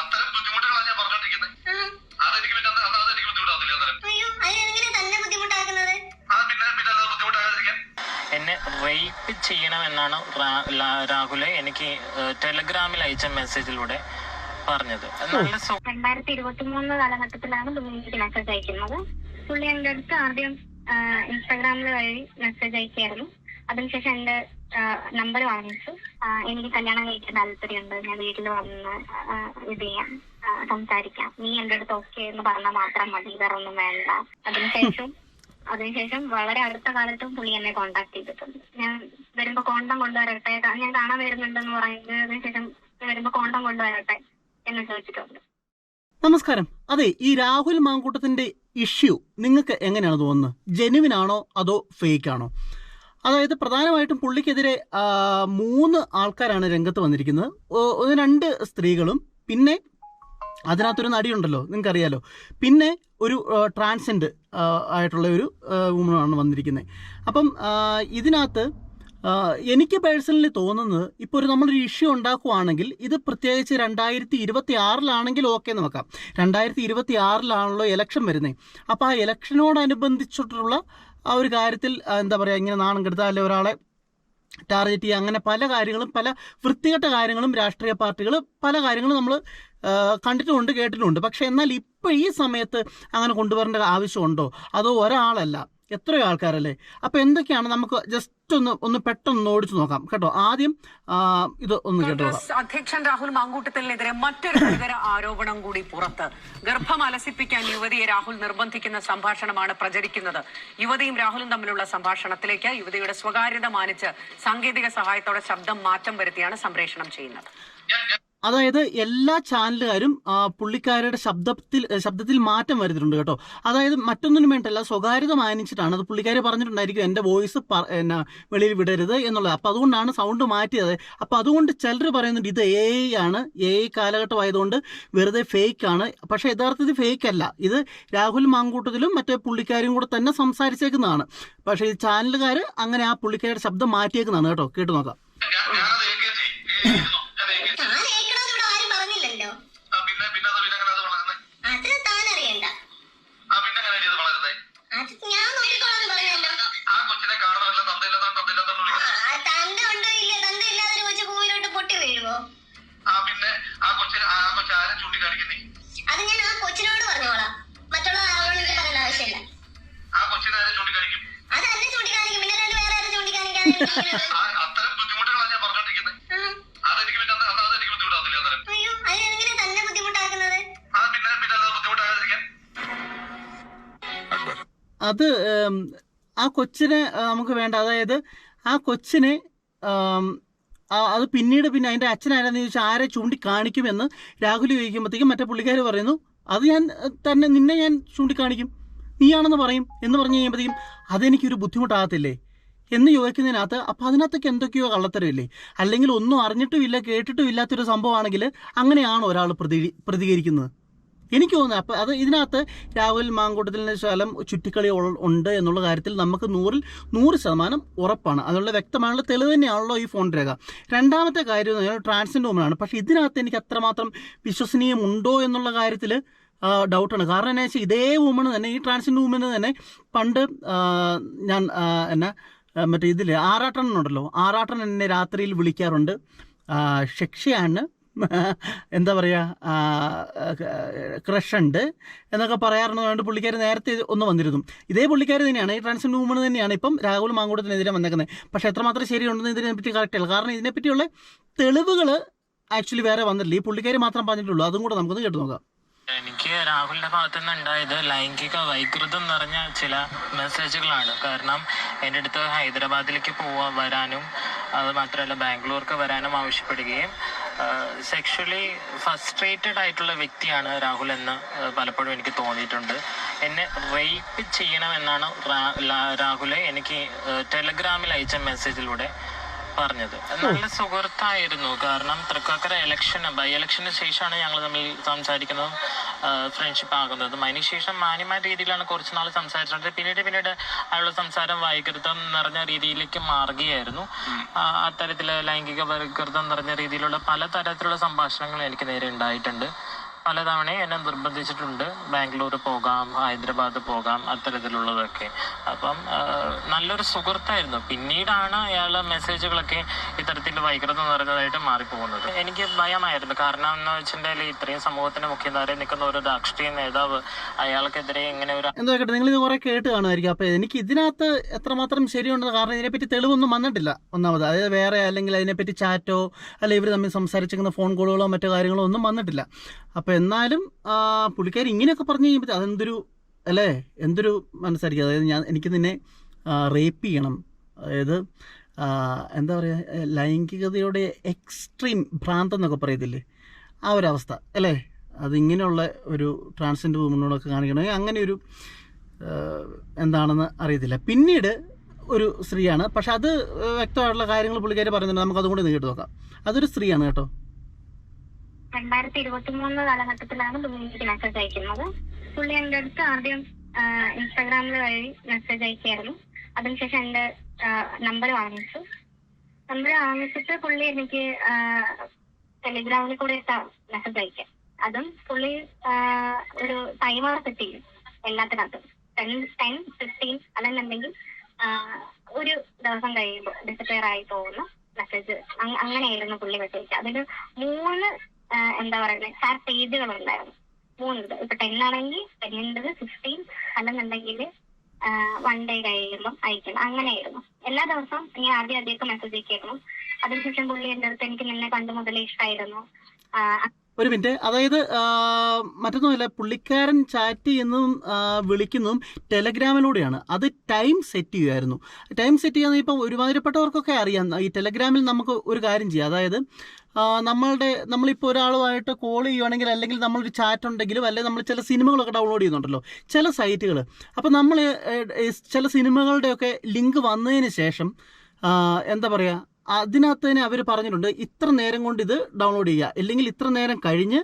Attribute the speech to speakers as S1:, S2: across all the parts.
S1: അത്തരം ബുദ്ധിമുട്ടുകളാണ് ഞാൻ പറഞ്ഞോണ്ടിരിക്കുന്നത്. അതെനിക്ക് എന്നെ റേപ്പ് ചെയ്യണമെന്നാണ് രാഹുലെ എനിക്ക് ടെലഗ്രാമിൽ അയച്ച മെസ്സേജിലൂടെ പറഞ്ഞത്.
S2: 2023 കാലഘട്ടത്തിലാണ് പുള്ളി മെസ്സേജ് അയക്കുന്നത്. പുള്ളി എൻ്റെ അടുത്ത് ആദ്യം ഇൻസ്റ്റാഗ്രാമിൽ വഴി മെസ്സേജ് അയക്കായിരുന്നു. അതിനുശേഷം എൻ്റെ നമ്പർ വാങ്ങിച്ചു. എനിക്ക് കല്യാണം കഴിക്കാൻ താല്പര്യമുണ്ട്, ഞാൻ വീട്ടിൽ വന്ന് ഇത് ചെയ്യാം, സംസാരിക്കാം, നീ എൻ്റെ അടുത്ത് ഓക്കെ എന്ന് പറഞ്ഞാൽ മാത്രം മതി, വേറെ ഒന്നും വേണ്ട. അതിനുശേഷം വളരെ അടുത്ത കാലത്തും പുള്ളി എന്നെ കോണ്ടാക്ട് ചെയ്തിട്ടുണ്ട്. ഞാൻ വരുമ്പോ കോണ്ടം കൊണ്ടുവരട്ടെ, ഞാൻ കാണാൻ വരുന്നുണ്ടെന്ന് പറയുന്നത്, അതിനുശേഷം വരുമ്പോ കോണ്ടം കൊണ്ടുവരട്ടെ എന്ന് ചോദിച്ചിട്ടുണ്ട്.
S3: നമസ്കാരം. അതെ, ഈ രാഹുൽ മാങ്കൂട്ടത്തിന്റെ ഇഷ്യൂ നിങ്ങൾക്ക് എങ്ങനെയാണ് തോന്നുന്നത്? ജെനുവിൻ ആണോ അതോ ഫേക്ക് ആണോ? അതായത് പ്രധാനമായിട്ടും പുള്ളിക്കെതിരെ 3 ആൾക്കാരാണ് രംഗത്ത് വന്നിരിക്കുന്നത്. 2 സ്ത്രീകളും പിന്നെ അതിനകത്തൊരു നടിയുണ്ടല്ലോ, നിങ്ങൾക്കറിയാലോ, പിന്നെ ഒരു ട്രാൻസ്ജെൻഡർ ആയിട്ടുള്ള ഒരു വുമണാണ് വന്നിരിക്കുന്നത്. അപ്പം ഇതിനകത്ത് എനിക്ക് പേഴ്സണലി തോന്നുന്നത്, ഇപ്പോൾ നമ്മളൊരു ഇഷ്യൂ ഉണ്ടാക്കുവാണെങ്കിൽ ഇത് പ്രത്യേകിച്ച് 2026 ഓക്കെ എന്ന് വെക്കാം. 2026 ഇലക്ഷൻ വരുന്നത്. അപ്പോൾ ആ ഇലക്ഷനോടനുബന്ധിച്ചിട്ടുള്ള ആ ഒരു കാര്യത്തിൽ എന്താ പറയുക, ഇങ്ങനെ നാണം കെടുത്താൽ അല്ലെ ഒരാളെ ടാർഗറ്റ് ചെയ്യുക, അങ്ങനെ പല കാര്യങ്ങളും, പല വൃത്തികെട്ട കാര്യങ്ങളും രാഷ്ട്രീയ പാർട്ടികൾ പല കാര്യങ്ങളും നമ്മൾ കണ്ടിട്ടുമുണ്ട്, കേട്ടിട്ടുമുണ്ട്. പക്ഷേ എന്നാൽ ഇപ്പോൾ ഈ സമയത്ത് അങ്ങനെ കൊണ്ടുവരേണ്ട ആവശ്യമുണ്ടോ? അതോ ഒരാളല്ല, എത്രയോ ആൾക്കാരല്ലേ? അപ്പോൾ എന്തൊക്കെയാണ് നമുക്ക് ജസ്റ്റ് ഒന്ന് പെട്ടെന്ന് ഓടിച്ചു നോക്കാം കേട്ടോ. ആദ്യം ഇത് ഒന്ന് കേട്ടോ.
S4: അധ്യക്ഷൻ രാഹുൽ മാങ്കൂട്ടത്തിനെതിരെ മറ്റൊരു ഗുരുതര ആരോപണം കൂടി പുറത്ത്. ഗർഭം അലസിപ്പിക്കാൻ യുവതിയെ രാഹുൽ നിർബന്ധിക്കുന്ന സംഭാഷണമാണ് പ്രചരിക്കുന്നത്. യുവതിയും രാഹുലും തമ്മിലുള്ള സംഭാഷണത്തിലേക്ക് യുവതിയുടെ സ്വകാര്യത മാനിച്ച് സാങ്കേതിക സഹായത്തോടെ ശബ്ദം മാറ്റം വരുത്തിയാണ് സംപ്രേഷണം ചെയ്യുന്നത്.
S3: അതായത് എല്ലാ ചാനലുകാരും പുള്ളിക്കാരുടെ ശബ്ദത്തിൽ മാറ്റം വരുത്തിയിട്ടുണ്ട് കേട്ടോ. അതായത് മറ്റൊന്നിനും വേണ്ടല്ല, സ്വകാര്യത മാനിച്ചിട്ടാണ്. അത് പുള്ളിക്കാർ പറഞ്ഞിട്ടുണ്ടായിരിക്കും എൻ്റെ വോയിസ് വെളിയിൽ വിടരുത് എന്നുള്ളത്. അപ്പോൾ അതുകൊണ്ടാണ് സൗണ്ട് മാറ്റിയത്. അപ്പോൾ അതുകൊണ്ട് ചിലർ പറയുന്നുണ്ട് ഇത് AI ആണ്, AI കാലഘട്ടമായതുകൊണ്ട് വെറുതെ ഫേക്ക് ആണ്. പക്ഷേ യഥാർത്ഥത്തിൽ ഫേക്ക് അല്ല. ഇത് രാഹുൽ മാങ്കൂട്ടത്തിലും മറ്റേ പുള്ളിക്കാരും കൂടെ തന്നെ സംസാരിച്ചേക്കുന്നതാണ്. പക്ഷേ ഈ ചാനലുകാർ അങ്ങനെ ആ പുള്ളിക്കാരുടെ ശബ്ദം മാറ്റിയേക്കുന്നതാണ് കേട്ടോ. കേട്ടു നോക്കാം.
S2: അത് ഞാൻ ആ കൊച്ചിനോട് പറഞ്ഞോളാം, മറ്റുള്ള ആളോട് എനിക്ക് പറയേണ്ട ആവശ്യമില്ല. അത് എന്നെ ചൂണ്ടിക്കാണിക്കും, പിന്നെ വേറെ ആരും ചൂണ്ടിക്കാണിക്കാതെ. അയ്യോ, അതിനെങ്ങനെ തന്നെ ബുദ്ധിമുട്ടാക്കുന്നത്?
S3: അത് ആ കൊച്ചിനെ നമുക്ക് വേണ്ട. അതായത് ആ കൊച്ചിനെ അത് പിന്നീട് അതിൻ്റെ അച്ഛനാരെന്ന് ചോദിച്ചാൽ ആരെ ചൂണ്ടിക്കാണിക്കുമെന്ന് രാഹുൽ ചോദിക്കുമ്പോഴത്തേക്കും മറ്റേ പുള്ളിക്കാർ പറയുന്നു, അത് ഞാൻ തന്നെ, നിന്നെ ഞാൻ ചൂണ്ടിക്കാണിക്കും, നീയാണെന്ന് പറയും എന്ന് പറഞ്ഞു കഴിയുമ്പോഴത്തേക്കും അതെനിക്കൊരു ബുദ്ധിമുട്ടാകത്തില്ലേ എന്ന് ചോദിക്കുന്നതിനകത്ത് അപ്പോൾ അതിനകത്തൊക്കെ എന്തൊക്കെയോ കള്ളത്തരമില്ലേ? അല്ലെങ്കിൽ ഒന്നും അറിഞ്ഞിട്ടുമില്ല കേട്ടിട്ടും ഇല്ലാത്തൊരു സംഭവമാണെങ്കിൽ അങ്ങനെയാണോ ഒരാൾ പ്രതികരിക്കുന്നത്? എനിക്ക് തോന്നുന്നത്. അപ്പോൾ അത് ഇതിനകത്ത് രാഹുൽ മാങ്കൂട്ടത്തിന് ശകലം ചുറ്റിക്കളി ഉണ്ട് എന്നുള്ള കാര്യത്തിൽ നമുക്ക് 100% ഉറപ്പാണ്. അതുള്ള വ്യക്തമായുള്ള തെളിവ് തന്നെയാണല്ലോ ഈ ഫോൺ രേഖ. രണ്ടാമത്തെ കാര്യം എന്ന് പറഞ്ഞാൽ ട്രാൻസ്ജെൻഡർ വുമനാണ്. പക്ഷേ ഇതിനകത്ത് എനിക്ക് അത്രമാത്രം വിശ്വസനീയമുണ്ടോ എന്നുള്ള കാര്യത്തിൽ ഡൗട്ടാണ്. കാരണം എന്താ വെച്ചാൽ ഇതേ വുമണ് തന്നെ, ഈ ട്രാൻസ്ജെൻഡർ വുമന് തന്നെ പണ്ട് ഞാൻ മറ്റേ ഇതിൽ ആറാട്ടനുണ്ടല്ലോ, ആറാട്ടൻ എന്നെ രാത്രിയിൽ വിളിക്കാറുണ്ട്, ഷെക്ഷിയാണ്, എന്താ പറയുക, ക്രഷുണ്ട് എന്നൊക്കെ പറയാറുണ്ട്. പുള്ളിക്കാർ നേരത്തെ ഒന്ന് വന്നിരുന്നു. ഇതേ പുള്ളിക്കാർ തന്നെയാണ്, ഈ ട്രാൻസ്ജെൻഡർ വുമൺ തന്നെയാണ് ഇപ്പം രാഹുൽ മാങ്കൂട്ടത്തിനെതിരെ വന്നേക്കുന്നത്. പക്ഷേ എത്രമാത്രം ശരിയുണ്ടെന്ന് ഇതിനെപ്പറ്റി കറക്റ്റല്ല. കാരണം ഇതിനെപ്പറ്റിയുള്ള തെളിവുകൾ ആക്ച്വലി വേറെ വന്നിട്ടില്ല, ഈ പുള്ളിക്കാർ മാത്രം പറഞ്ഞിട്ടുള്ളൂ. അതും കൂടെ നമുക്കൊന്ന് കേട്ട് നോക്കാം.
S1: എനിക്ക് രാഹുലിന്റെ ഭാഗത്തു നിന്ന് ഉണ്ടായത് ലൈംഗിക വൈകൃതം നിറഞ്ഞ ചില മെസ്സേജുകളാണ്. കാരണം എൻ്റെ അടുത്ത് ഹൈദരാബാദിലേക്ക് വരാനും അത് മാത്രമല്ല ബാംഗ്ലൂർക്ക് വരാനും ആവശ്യപ്പെടുകയും സെക്ഷുവലി ഫസ്ട്രേറ്റഡ് ആയിട്ടുള്ള വ്യക്തിയാണ് രാഹുൽ എന്ന് പലപ്പോഴും എനിക്ക് തോന്നിയിട്ടുണ്ട്. എന്നെ റേപ്പ് ചെയ്യണമെന്നാണ് രാഹുലെ എനിക്ക് ടെലഗ്രാമിൽ അയച്ച മെസ്സേജിലൂടെ പറഞ്ഞത്. നല്ല സുഹൃത്തായിരുന്നു. കാരണം തൃക്കാക്കര ബൈ ഇലക്ഷന് ശേഷമാണ് ഞങ്ങൾ തമ്മിൽ സംസാരിക്കുന്നതും ഫ്രണ്ട്ഷിപ്പ് ആകുന്നതും. അതിനുശേഷം മാന്യമായ രീതിയിലാണ് കുറച്ച് നാൾ സംസാരിച്ചത്. പിന്നീട് അയാളുടെ സംസാരം വൈകൃതം നിറഞ്ഞ രീതിയിലേക്ക് മാറുകയായിരുന്നു. അത്തരത്തില് ലൈംഗിക വൈകൃതം നിറഞ്ഞ രീതിയിലുള്ള പലതരത്തിലുള്ള സംഭാഷണങ്ങൾ എനിക്ക് നേരെ ഉണ്ടായിട്ടുണ്ട്. പലതവണ എന്നെ നിർബന്ധിച്ചിട്ടുണ്ട്, ബാംഗ്ലൂർ പോകാം, ഹൈദരാബാദ് പോകാം, അത്തരത്തിലുള്ളതൊക്കെ. അപ്പം നല്ലൊരു സുഹൃത്തായിരുന്നു. പിന്നീടാണ് അയാളുടെ മെസ്സേജുകളൊക്കെ ഇത്തരത്തിൽ വൈകൃതം നിറഞ്ഞതായിട്ട് മാറിപ്പോകുന്നത്. എനിക്ക് ഭയമായിരുന്നു. കാരണം എന്ന് വെച്ചിട്ടുണ്ടെങ്കിൽ ഇത്രയും സമൂഹത്തിന്റെ മുഖ്യധാരയിൽ നിൽക്കുന്ന ഒരു രാഷ്ട്രീയ നേതാവ് അയാൾക്കെതിരെ ഇങ്ങനെ ഒരു
S3: എന്താ കേട്ടോ, നിങ്ങൾ ഇത് കുറെ കേട്ട് കാണുമായിരിക്കും. അപ്പോൾ എനിക്ക് ഇതിനകത്ത് എത്രമാത്രം ശരിയുണ്ടെന്ന്, കാരണം ഇതിനെപ്പറ്റി തെളിവൊന്നും വന്നിട്ടില്ല ഒന്നാമത്. അതായത് വേറെ അല്ലെങ്കിൽ അതിനെപ്പറ്റി ചാറ്റോ അല്ലെങ്കിൽ ഇവർ തമ്മിൽ സംസാരിച്ചിരിക്കുന്ന ഫോൺ കോളുകളോ മറ്റു കാര്യങ്ങളോ ഒന്നും വന്നിട്ടില്ല. അപ്പോൾ എന്നാലും പുള്ളിക്കാർ ഇങ്ങനെയൊക്കെ പറഞ്ഞു കഴിയുമ്പോൾ അതെന്തൊരു അല്ലേ, എന്തൊരു മനസ്സായിരിക്കും. അതായത് എനിക്ക് നിന്നെ റേപ്പ് ചെയ്യണം, അതായത് എന്താ പറയുക, ലൈംഗികതയുടെ എക്സ്ട്രീം ഭ്രാന്തെന്നൊക്കെ പറയത്തില്ലേ, ആ ഒരവസ്ഥ അല്ലേ. അതിങ്ങനെയുള്ള ഒരു ട്രാൻസ്ജെൻഡർ വുമനോടൊക്കെ കാണിക്കണമെങ്കിൽ അങ്ങനെ ഒരു എന്താണെന്ന് അറിയത്തില്ല. പിന്നീട് ഒരു സ്ത്രീയാണ്, പക്ഷെ അത് വ്യക്തമായിട്ടുള്ള കാര്യങ്ങൾ പുള്ളിക്കാർ പറയുന്നുണ്ട്. നമുക്ക് അതുകൊണ്ട് കേട്ട് നോക്കാം. അതൊരു സ്ത്രീയാണ് കേട്ടോ.
S2: 2023 കാലഘട്ടത്തിലാണ് പുള്ളിക്ക് മെസ്സേജ് അയക്കുന്നത്. പുള്ളി എൻ്റെ അടുത്ത് ആദ്യം ഇൻസ്റ്റാഗ്രാമിൽ വഴി മെസ്സേജ് അയക്കായിരുന്നു. അതിനുശേഷം എൻ്റെ നമ്പർ വാങ്ങിച്ചിട്ട് പുള്ളി എനിക്ക് ടെലിഗ്രാമിൽ കൂടെ മെസ്സേജ് അയക്കാം. അതും പുള്ളി ഒരു ടൈമർ സെറ്റ് ചെയ്യും എല്ലാത്തിനകത്തും. 10, 15 അല്ലെന്നുണ്ടെങ്കിൽ ഒരു ദിവസം കഴിയുമ്പോൾ ഡിസപ്പയർ ആയി പോകുന്ന മെസ്സേജ്. അങ്ങനെയായിരുന്നു പുള്ളി മെസ്സേജ്. അതിന് 3 എന്താ പറയുന്നത് ചാറ്റ് പേജുകളുണ്ടായിരുന്നു. 3 ഇപ്പൊ 10 ആണെങ്കിൽ 10, 15 അല്ലെന്നുണ്ടെങ്കിൽ 1 ഡേ കഴിയുമ്പോൾ അയക്കണം. അങ്ങനെയായിരുന്നു. എല്ലാ ദിവസവും ഇങ്ങനെ ആദ്യമൊക്കെ മെസ്സേജ് അയക്കായിരുന്നു. അതിനുശേഷം പുള്ളി എൻ്റെ അടുത്ത് എനിക്ക് നിന്നെ കണ്ടു മുതലേ ഇഷ്ടമായിരുന്നു.
S3: ഒരു മിനിറ്റ്, അതായത് മറ്റൊന്നുമില്ല, പുള്ളിക്കാരൻ ചാറ്റ് ചെയ്യുന്നതും വിളിക്കുന്നതും ടെലഗ്രാമിലൂടെയാണ്. അത് ടൈം സെറ്റ് ചെയ്യുമായിരുന്നു. ടൈം സെറ്റ് ചെയ്യാൻ ഇപ്പം ഒരുമാതിരിപ്പെട്ടവർക്കൊക്കെ അറിയാം. ഈ ടെലഗ്രാമിൽ നമുക്ക് ഒരു കാര്യം ചെയ്യാം. അതായത് നമ്മളിപ്പോൾ ഒരാളുമായിട്ട് കോൾ ചെയ്യുവാണെങ്കിൽ, അല്ലെങ്കിൽ നമ്മളൊരു ചാറ്റ് ഉണ്ടെങ്കിലും, അല്ലെങ്കിൽ നമ്മൾ ചില സിനിമകളൊക്കെ ഡൗൺലോഡ് ചെയ്യുന്നുണ്ടല്ലോ ചില സൈറ്റുകൾ. അപ്പോൾ നമ്മൾ ചില സിനിമകളുടെയൊക്കെ ലിങ്ക് വന്നതിന് ശേഷം എന്താ പറയുക, അതിനകത്ത് തന്നെ അവർ പറഞ്ഞിട്ടുണ്ട് ഇത്ര നേരം കൊണ്ട് ഇത് ഡൗൺലോഡ് ചെയ്യുക, അല്ലെങ്കിൽ ഇത്ര നേരം കഴിഞ്ഞ്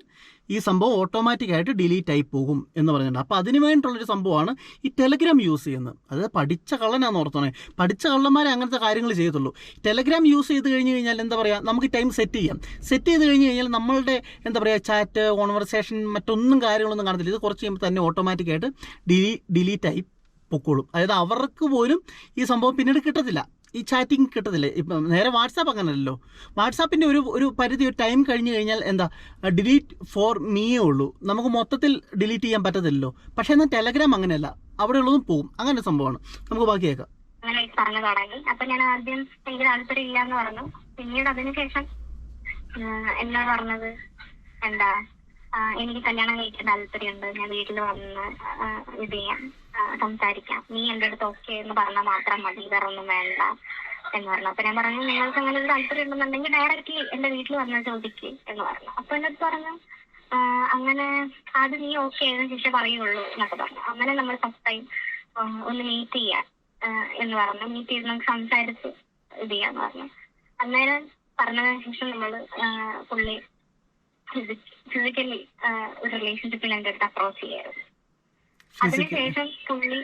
S3: ഈ സംഭവം ഓട്ടോമാറ്റിക്കായിട്ട് ഡിലീറ്റ് ആയി പോകും എന്ന് പറഞ്ഞിട്ടുണ്ട്. അപ്പോൾ അതിന് വേണ്ടിയിട്ടുള്ളൊരു സംഭവമാണ് ഈ ടെലഗ്രാം യൂസ് ചെയ്യുന്നത്. അത് പഠിച്ച കള്ളനാന്ന് ഓർത്തണേ, പഠിച്ച കള്ളന്മാരെ അങ്ങനത്തെ കാര്യങ്ങൾ ചെയ്യത്തുള്ളൂ. ടെലഗ്രാം യൂസ് ചെയ്ത് കഴിഞ്ഞ് കഴിഞ്ഞാൽ എന്താ പറയുക, നമുക്ക് ടൈം സെറ്റ് ചെയ്യാം. സെറ്റ് ചെയ്ത് കഴിഞ്ഞ് കഴിഞ്ഞാൽ നമ്മളുടെ എന്താ പറയുക ചാറ്റ്, കോൺവെർസേഷൻ, മറ്റൊന്നും കാര്യങ്ങളൊന്നും കാണത്തില്ല. ഇത് കുറച്ച് കഴിയുമ്പോൾ തന്നെ ഓട്ടോമാറ്റിക്കായിട്ട് ഡിലീറ്റായി പൊക്കോളും. അതായത് അവർക്ക് പോലും ഈ സംഭവം പിന്നീട് കിട്ടത്തില്ല, ഈ ചാറ്റിങ് കിട്ടത്തില്ലേ. ഇപ്പം നേരെ വാട്സാപ്പ് അങ്ങനെയല്ലോ. വാട്സാപ്പിൻ്റെ ഒരു പരിധി, ഒരു ടൈം കഴിഞ്ഞ് കഴിഞ്ഞാൽ എന്താ ഡിലീറ്റ് ഫോർ മീയേ ഉള്ളൂ, നമുക്ക് മൊത്തത്തിൽ ഡിലീറ്റ് ചെയ്യാൻ പറ്റത്തില്ലല്ലോ. പക്ഷേ എന്നാൽ ടെലഗ്രാം അങ്ങനെയല്ല, അവിടെ ഉള്ളതും പോകും. അങ്ങനെ സംഭവമാണ്. നമുക്ക് ബാക്കി കേൾക്കാം.
S2: അങ്ങനെ പറഞ്ഞു തുടങ്ങി. അപ്പൊ ഞാൻ ആദ്യം എനിക്ക് താല്പര്യം ഇല്ല എന്ന് പറഞ്ഞു. പിന്നീട് അതിനുശേഷം എന്താ പറഞ്ഞത്, എന്താ എനിക്ക് കല്യാണം കഴിക്കാൻ താല്പര്യമുണ്ട്, ഞാൻ വീട്ടിൽ വന്ന് ഇത് ചെയ്യാം, സംസാരിക്കാം, നീ എൻ്റെ അടുത്ത് ഓക്കെ എന്ന് പറഞ്ഞാൽ മാത്രം മതി, വേറെ ഒന്നും വേണ്ട എന്ന് പറഞ്ഞു. അപ്പൊ ഞാൻ പറഞ്ഞു നിങ്ങൾക്ക് അങ്ങനെ ഒരു താല്പര്യം ഉണ്ടെന്നുണ്ടെങ്കിൽ ഡയറക്റ്റ്ലി എന്റെ വീട്ടിൽ വന്നാൽ ചോദിക്കുക എന്ന് പറഞ്ഞു. അപ്പൊ എൻ്റെ അടുത്ത് പറഞ്ഞു അങ്ങനെ അത് നീ ഓക്കെ ആയതിനു ശേഷം പറയുള്ളൂ എന്നൊക്കെ പറഞ്ഞു. അങ്ങനെ നമ്മൾ ഫസ്റ്റ് ടൈം ഒന്ന് മീറ്റ് ചെയ്യാം എന്ന് പറഞ്ഞു. മീറ്റ് ചെയ്ത് നമുക്ക് സംസാരിച്ച് ഇത് ചെയ്യാന്ന് പറഞ്ഞു. അന്നേരം പറഞ്ഞതിന് ശേഷം നമ്മൾ പുള്ളി ഫിസിക്കലി ഒരു റിലേഷൻഷിപ്പിൽ എൻ്റെ അടുത്ത് അപ്രോച്ച് ചെയ്യായിരുന്നു. അതിനുശേഷം പുള്ളി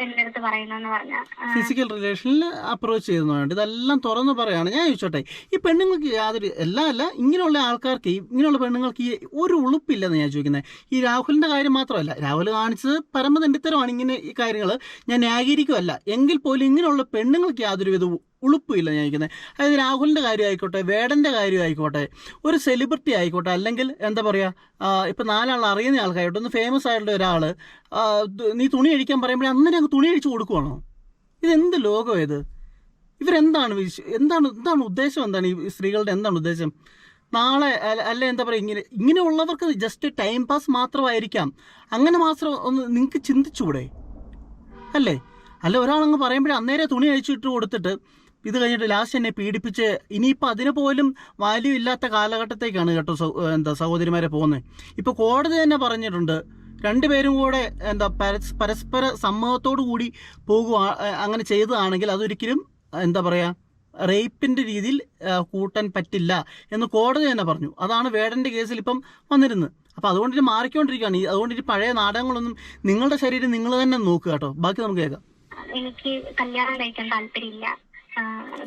S2: എൻ്റെ അടുത്ത് പറയുന്നെന്ന് പറഞ്ഞാൽ
S3: ഫിസിക്കൽ റിലേഷനിൽ അപ്രോച്ച് ചെയ്യുന്നതുകൊണ്ട് ഇതെല്ലാം തുറന്ന് പറയാണ്. ഞാൻ ചോദിച്ചോട്ടെ, ഈ പെണ്ണുങ്ങൾക്ക് യാതൊരു അല്ല ഇങ്ങനെയുള്ള ആൾക്കാർക്ക്, ഇങ്ങനെയുള്ള പെണ്ണുങ്ങൾക്ക് ഈ ഒരു ഉളുപ്പില്ലെന്ന് ഞാൻ ചോദിക്കുന്നത്. ഈ രാഹുലിൻ്റെ കാര്യം മാത്രമല്ല, രാഹുൽ കാണിച്ചത് പരമതണ്ടിത്തരമാണ്. ഇങ്ങനെ ഈ കാര്യങ്ങൾ ഞാൻ ന്യായീകരിക്കുമല്ല, എങ്കിൽ പോലും ഇങ്ങനെയുള്ള പെണ്ണുങ്ങൾക്ക് യാതൊരു വിധവും ഉളുപ്പില്ല ഞാൻ ചോദിക്കുന്നത്. അതായത് രാഹുലിൻ്റെ കാര്യം ആയിക്കോട്ടെ, വേടൻ്റെ കാര്യം ആയിക്കോട്ടെ, ഒരു സെലിബ്രിറ്റി ആയിക്കോട്ടെ, അല്ലെങ്കിൽ എന്താ പറയുക, ഇപ്പം 4 ആൾ അറിയുന്ന ആൾക്കാരോട്ട്, ഒന്ന് ഫേമസ് ആയിട്ടുള്ള ഒരാൾ നീ തുണി അഴിക്കാൻ പറയുമ്പോഴേ അന്നേരം അങ്ങ് തുണി അഴിച്ചു കൊടുക്കുവാണോ? ഇതെന്ത് ലോകം ഇത്? ഇവരെന്താണ് എന്താണ് ഉദ്ദേശം? എന്താണ് ഈ സ്ത്രീകളുടെ എന്താണ് ഉദ്ദേശം? നാളെ അല്ലെ എന്താ പറയുക, ഇങ്ങനെയുള്ളവർക്ക് ജസ്റ്റ് ടൈം പാസ് മാത്രമായിരിക്കാം. അങ്ങനെ മാത്രം ഒന്ന് നിങ്ങൾക്ക് ചിന്തിച്ചുകൂടെ? അല്ല ഒരാളങ്ങ് പറയുമ്പോഴേ അന്നേരം തുണി അഴിച്ചിട്ട് കൊടുത്തിട്ട് ഇത് കഴിഞ്ഞിട്ട് ലാസ്റ്റ് എന്നെ പീഡിപ്പിച്ച്, ഇനിയിപ്പോൾ അതിന് പോലും വാല്യൂ ഇല്ലാത്ത കാലഘട്ടത്തേക്കാണ് കേട്ടോ സഹോദരിമാരെ പോകുന്നത്. ഇപ്പോൾ കോടതി തന്നെ പറഞ്ഞിട്ടുണ്ട്, 2 പേരും കൂടെ എന്താ പരസ്പര സമ്മതത്തോടു കൂടി പോകുക, അങ്ങനെ ചെയ്തതാണെങ്കിൽ അതൊരിക്കലും എന്താ പറയുക റേപ്പിൻ്റെ രീതിയിൽ കൂട്ടാൻ പറ്റില്ല എന്ന് കോടതി തന്നെ പറഞ്ഞു. അതാണ് വേടൻ്റെ കേസിൽ ഇപ്പം വന്നിരുന്നത്. അപ്പോൾ അതുകൊണ്ട് ഇത് മാറിക്കൊണ്ടിരിക്കുകയാണ്. അതുകൊണ്ട് ഈ പഴയ നാടകങ്ങളൊന്നും നിങ്ങളുടെ ശരീരം നിങ്ങൾ തന്നെ നോക്കുക കേട്ടോ. ബാക്കി നമുക്ക് കേൾക്കാം.
S2: എനിക്ക് കല്യാണം കഴിക്കാൻ താല്പര്യമില്ല.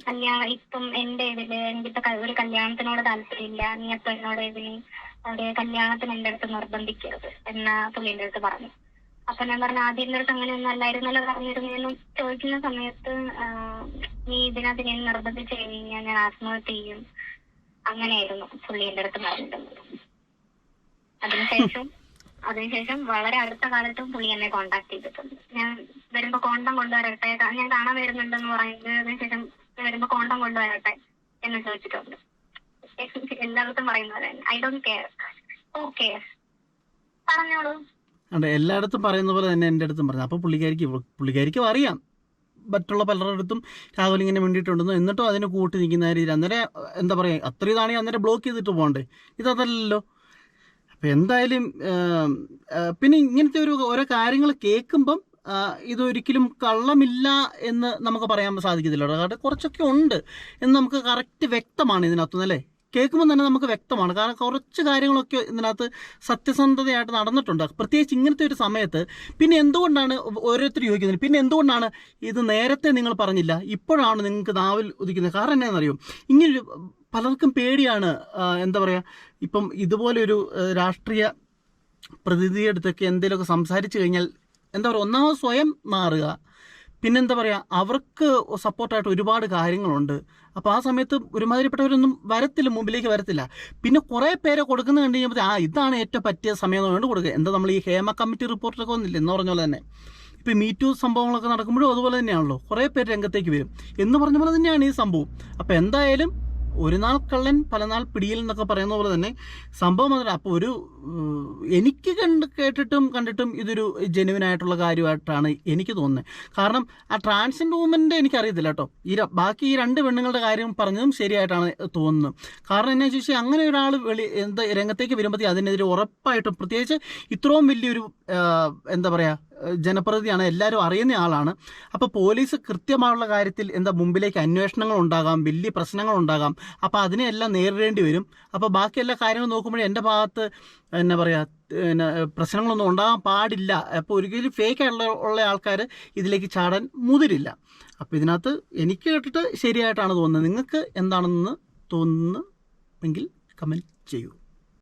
S2: കല്യാണം ഇപ്പം എന്റെ ഇതില് എനിക്കിപ്പോ ഒരു കല്യാണത്തിനോട് താല്പര്യമില്ല. നീ അപ്പൊ എന്നോട് ഇതിന് ഒരു കല്യാണത്തിന് എന്റെ അടുത്ത് നിർബന്ധിക്കരുത് എന്ന പുള്ളിന്റെ അടുത്ത് പറഞ്ഞു. അപ്പൊ ഞാൻ പറഞ്ഞു, ആദ്യം എന്റെ അടുത്ത് അങ്ങനെയൊന്നും അല്ലായിരുന്നല്ലോ പറഞ്ഞിരുന്നു ചോദിക്കുന്ന സമയത്ത്, നീ ഇതിനകത്ത് ഞാൻ നിർബന്ധിച്ചു കഴിഞ്ഞാൽ ഞാൻ ആത്മഹത്യ ചെയ്യും, അങ്ങനെയായിരുന്നു പുള്ളി എന്റെ അടുത്ത് പറഞ്ഞിട്ടുള്ളത്. അതിനുശേഷം വളരെ അടുത്ത കാലത്തും പുള്ളി എന്നെ കോണ്ടാക്ട് ചെയ്തിട്ടുണ്ട്. ഞാൻ വരുമ്പോ കോണ്ടം കൊണ്ടുവരട്ടെ, ഞാൻ കാണാൻ വരുന്നുണ്ടെന്ന് പറയുന്നത്, അതിനുശേഷം വരുമ്പോ കോണ്ടം കൊണ്ടുവരട്ടെ എന്ന് ചോദിച്ചിട്ടുണ്ട്. എല്ലായിടത്തും പറയുന്നത് ഐ ഡോണ്ട് കെയർ. ഓക്കെ പറഞ്ഞോളൂ.
S3: അതെ, എല്ലായിടത്തും പറയുന്ന പോലെ തന്നെ എൻ്റെ അടുത്തും പറഞ്ഞു. അപ്പോൾ പുള്ളിക്കാരിക്കും അറിയാം മറ്റുള്ള പലരുടെ അടുത്തും രാഹുൽ ഇങ്ങനെ വേണ്ടിയിട്ടുണ്ടെന്ന്, എന്നിട്ടും അതിന് കൂട്ടി നിൽക്കുന്ന രീതിയിൽ. അന്നേരം എന്താ പറയുക, അത്ര ഇതാണെങ്കിൽ അന്നേരം ബ്ലോക്ക് ചെയ്തിട്ട് പോകണ്ടേ, ഇതല്ലല്ലോ. അപ്പം എന്തായാലും പിന്നെ ഇങ്ങനത്തെ ഓരോ കാര്യങ്ങൾ കേൾക്കുമ്പം ഇതൊരിക്കലും കള്ളമില്ല എന്ന് നമുക്ക് പറയാൻ സാധിക്കത്തില്ല. കാരണം കുറച്ചൊക്കെ ഉണ്ട് എന്ന് നമുക്ക് കറക്റ്റ് വ്യക്തമാണ് ഇതിനകത്തുനിന്ന്, അല്ലേ? കേൾക്കുമ്പോൾ തന്നെ നമുക്ക് വ്യക്തമാണ്. കാരണം കുറച്ച് കാര്യങ്ങളൊക്കെ ഇതിനകത്ത് സത്യസന്ധതയായിട്ട് നടന്നിട്ടുണ്ട്, പ്രത്യേകിച്ച് ഇങ്ങനത്തെ ഒരു സമയത്ത്. പിന്നെ എന്തുകൊണ്ടാണ് ഓരോരുത്തർ ചോദിക്കുന്നത്, പിന്നെ എന്തുകൊണ്ടാണ് ഇത് നേരത്തെ നിങ്ങൾ പറഞ്ഞില്ല, ഇപ്പോഴാണ് നിങ്ങൾക്ക് നാവിൽ ഉദിക്കുന്നത്? കാരണം എന്നാണെന്നറിയോ, ഇങ്ങനൊരു പലർക്കും പേടിയാണ്. എന്താ പറയുക, ഇപ്പം ഇതുപോലെ ഒരു രാഷ്ട്രീയ പ്രതിനിധിയുടെ അടുത്തൊക്കെ എന്തെങ്കിലുമൊക്കെ സംസാരിച്ചു കഴിഞ്ഞാൽ എന്താ പറയുക, ഒന്നാമത് സ്വയം മാറുക, പിന്നെന്താ പറയുക, അവർക്ക് സപ്പോർട്ടായിട്ട് ഒരുപാട് കാര്യങ്ങളുണ്ട്. അപ്പോൾ ആ സമയത്ത് ഒരുമാതിരിപ്പെട്ടവരൊന്നും മുമ്പിലേക്ക് വരത്തില്ല. പിന്നെ കുറേ പേരെ കൊടുക്കുന്നത് കണ്ടു കഴിയുമ്പോൾ ഇതാണ് ഏറ്റവും പറ്റിയ സമയം എന്ന് കൊണ്ട് കൊടുക്കുക. എന്താ നമ്മൾ ഈ ഹേമ കമ്മിറ്റി റിപ്പോർട്ടൊക്കെ വന്നില്ല എന്ന് പറഞ്ഞ പോലെ തന്നെ ഇപ്പോൾ മീറ്റു സംഭവങ്ങളൊക്കെ നടക്കുമ്പോഴും അതുപോലെ തന്നെയാണല്ലോ, കുറേ പേര് രംഗത്തേക്ക് വരും എന്ന് പറഞ്ഞ പോലെ തന്നെയാണ് ഈ സംഭവം. അപ്പോൾ എന്തായാലും ഒരു നാൾ കള്ളൻ പല നാൾ പിടിയിൽ എന്നൊക്കെ പറയുന്ന പോലെ തന്നെ സംഭവം അതല്ല. അപ്പോൾ എനിക്ക് കേട്ടിട്ടും കണ്ടിട്ടും ഇതൊരു ജെന്യുവനായിട്ടുള്ള കാര്യമായിട്ടാണ് എനിക്ക് തോന്നുന്നത്. കാരണം ആ ട്രാൻസ്ജെൻഡർ വുമൻ്റെ എനിക്കറിയത്തില്ല കേട്ടോ, ബാക്കി ഈ രണ്ട് പെണ്ണുങ്ങളുടെ കാര്യം പറഞ്ഞതും ശരിയായിട്ടാണ് തോന്നുന്നത്. കാരണം എന്നാ ചോദിച്ചാൽ അങ്ങനെ ഒരാൾ രംഗത്തേക്ക് വരുമ്പോഴത്തേക്ക് അതിനെതിരെ ഉറപ്പായിട്ടും, പ്രത്യേകിച്ച് ഇത്രയും വലിയൊരു എന്താ പറയുക ജനപ്രതിനിധിയാണ്, എല്ലാവരും അറിയുന്ന ആളാണ്. അപ്പോൾ പോലീസ് കൃത്യമായുള്ള കാര്യത്തിൽ മുമ്പിലേക്ക് അന്വേഷണങ്ങൾ ഉണ്ടാകാം, വലിയ പ്രശ്നങ്ങൾ ഉണ്ടാകാം. അപ്പോൾ അതിനെല്ലാം നേരിടേണ്ടി വരും. അപ്പോൾ ബാക്കി എല്ലാ കാര്യങ്ങളും നോക്കുമ്പോഴേ എൻ്റെ ഭാഗത്ത് എന്നാ പറയുക പ്രശ്നങ്ങളൊന്നും ഉണ്ടാകാൻ പാടില്ല. അപ്പോൾ ഒരിക്കലും ഫേക്കായിട്ടുള്ള ആൾക്കാർ ഇതിലേക്ക് ചാടാൻ മുതിരില്ല. അപ്പോൾ ഇതിനകത്ത് എനിക്ക് കേട്ടിട്ട് ശരിയായിട്ടാണ് തോന്നുന്നത്. നിങ്ങൾക്ക് എന്താണെന്ന് തോന്നുന്നു എങ്കിൽ കമൻറ്റ് ചെയ്യൂ.